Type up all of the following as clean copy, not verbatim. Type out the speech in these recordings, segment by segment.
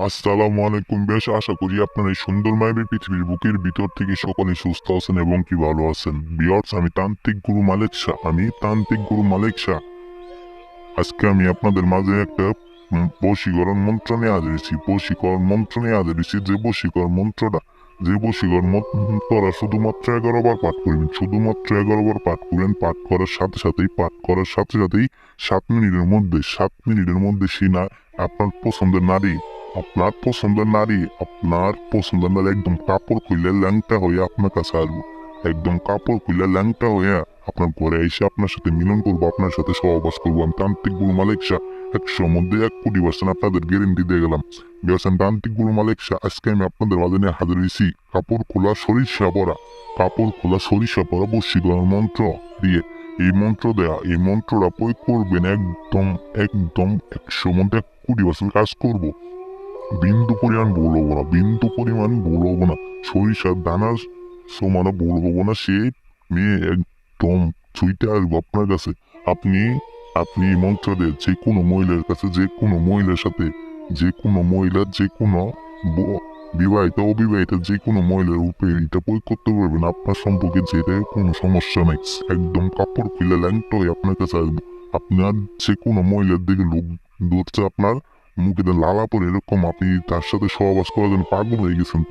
আসসালামু আলাইকুম। বেশ আশা করি আপনার এই সুন্দর মায়াবী পৃথিবীর বুকের ভিতর থেকে সকলে সুস্থ আছেন এবং কি ভালো আছেন। ভিউয়ার্স, আমি তান্ত্রিক গুরু মালিক শাহ। আজকে আমি আপনাদের মাঝে একটা বশীকরণ মন্ত্র নিয়ে হাজির হয়েছি। যে বশীকরণ মন্ত্রটা শুধুমাত্র 11 বার পাঠ করবেন। শুধুমাত্র 11 বার পাঠ করবেন। পাঠ করার সাথে সাথেই 7 মিনিটের মধ্যে সে না আপনার পছন্দের নারী একদম কাপড় খুলে ল্যাংটা হয়ে আপনার কাছে আসবো। একদম কাপড় খুলে ল্যাংটা হয়ে আপনার ঘরে এসে আপনার সাথে মিলন করবো, আপনার সাথে সহবাস করবো। আমি তান্ত্রিক গুরু মালিক শাহ 100 মধ্যে 1 কোটি% আপনাদের গ্যারেন্টি দিয়ে গেলাম। বেরোছেন তান্ত্রিক গুরু মালিক শাহ। আজকে আমি আপনাদের মাঝে নিয়ে হাজির হয়েছি কাপড় খোলা সরিষা পরা বশীকরণ মন্ত্র দিয়ে। এই মন্ত্রটা প্রয়োগ করবেন একদম একদম 100 মধ্যে 1 কোটি% কাজ করবো। বিন্দু পরিমাণ ভুল হবো না। সরিষার দানার সমানও ভুল হবো না। সে মেয়ে একদম ছুইতে আসবো আপনার কাছে। আপনি আপনি এই মন্ত্র দিয়ে যে কোনো মহিলার কাছে, যে কোনো মহিলার সাথে, যে কোনো মহিলার, যে কোনো বিবাহিত অবিবাহিত যে কোনো মহিলার উপরে এটা প্রয়োগ করতে পারবেন। আপনার সম্পর্কে যেটা কোনো সমস্যা নাই। একদম কাপড় খুলে ল্যাংটা হয়ে আপনার কাছে আসবো। আপনার যে কোনো মহিলার দিকে লোক ধরছে, আপনার মুখে লালা পরে এরকম, আপনি তার সাথে সহবাস করার জন্য পাগল হয়ে গেছেন।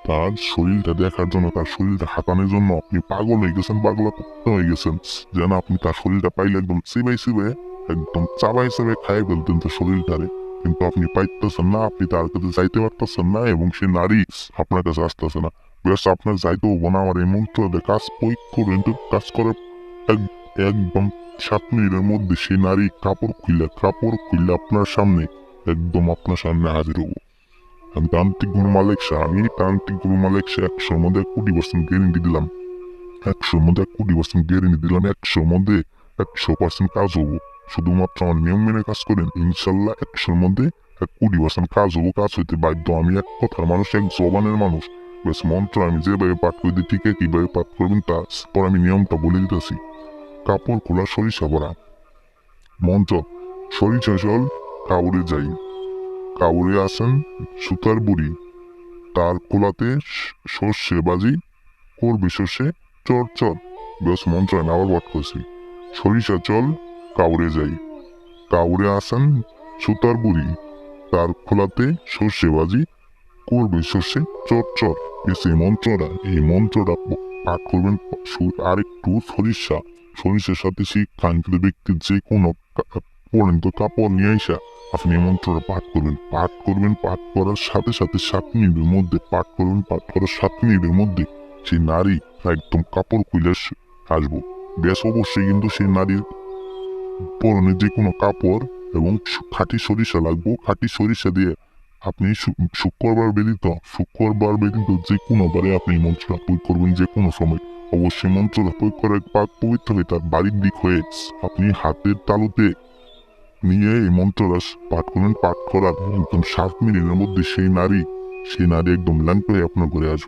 তার শরীরটা দেখার জন্য, তার শরীরটা হাতানোর জন্য আপনি পাগল হয়ে গেছেন, পাগলা কুত্তা হয়ে গেছেন। যেন আপনি তার শরীরটা পাইলে একদম চিবাই একদম চাবাই খাই ফেলতেন তার শরীরটারে। কিন্তু আপনি পাইতেছেন না, আপনি তার কাছে যাইতে পারতেছেন না, এবং সে নারী আপনার কাছে আসতেছে না। বেশ, আপনার যাইতে হবো না। আমার এই মন্ত্রতে কাজ প্রয়োগ করবেন। কাজ করার একদম 7 মিনিটের মধ্যে সেই নারী কাপড় খুললে আপনার সামনে হাজির হবো। আমি তান্ত্রিক গুরু মালিক শাহ। 100 মধ্যে 1 কোটি% গ্যারেন্টি দিলাম। 100 কাজ হবো। শুধুমাত্র আমার নিয়ম মেনে কাজ করেন, ইনশাল্লাহ 100 মধ্যে 1 কোটি% কাজ হবো। কাজ হইতে বাধ্য। আমি এক কথার মানুষ, এক জবানের মানুষ। বেশ, মন্ত্র আমি যেভাবে পাঠ করে দিই, ঠিক কিভাবে পাঠ করবেন তারপর আমি নিয়মটা বলে দিতেছি। কাপড় খোলা সরিষা ভরা মন্ত্র। সরিষা জল কাউরে যাই, কাউরে আসেন সুতার বুড়ি, তার কোলাতে সর্ষে বাজি, করবে সর্ষে চর চর। বেশ, মন্ত্র আমি আবার পাঠ করছি। সরিষা চল কাউরে যাই, কাউরে আসেন সুতার বুড়ি, তার খোলাতে সর্ষে বাজি, করবে সর্ষে চর চর। বেশ, এই মন্ত্রটা পাঠ করবেন। আর একটু সরিষার সাথে সেই কাঙ্ক্ষিত ব্যক্তির যে কোনো পরন্ত কাপড় নিয়ে আসা আপনি এই মন্ত্রটা পাঠ করার সাথে সাথে 7 মিনিটের মধ্যে পাঠ করার 7 মিনিটের মধ্যে সেই নারী একদম কাপড় খুলে আসবো। বেশ, অবশ্যই কিন্তু সেই নারীর পরনে যে কোনো কাপড় এবং খাঁটি সরিষা লাগবো। খাঁটি সরিষা দিয়ে আপনি শুক্রবার ব্যতীত যে কোনো বারে আপনি এই মন্ত্রটা প্রয়োগ করবেন। যে কোনো সময় অবশ্যই মন্ত্রটা প্রয়োগ করার পাক পবিত্র হয়ে তার বাড়ির দিক হয়ে আপনি হাতের তালুতে নিয়ে এই মন্ত্রটা পাঠ করবেন। পাঠ করার একদম 7 মিনিটের মধ্যে সেই নারী একদম ল্যাংট হয়ে আপনার ঘরে আসবে।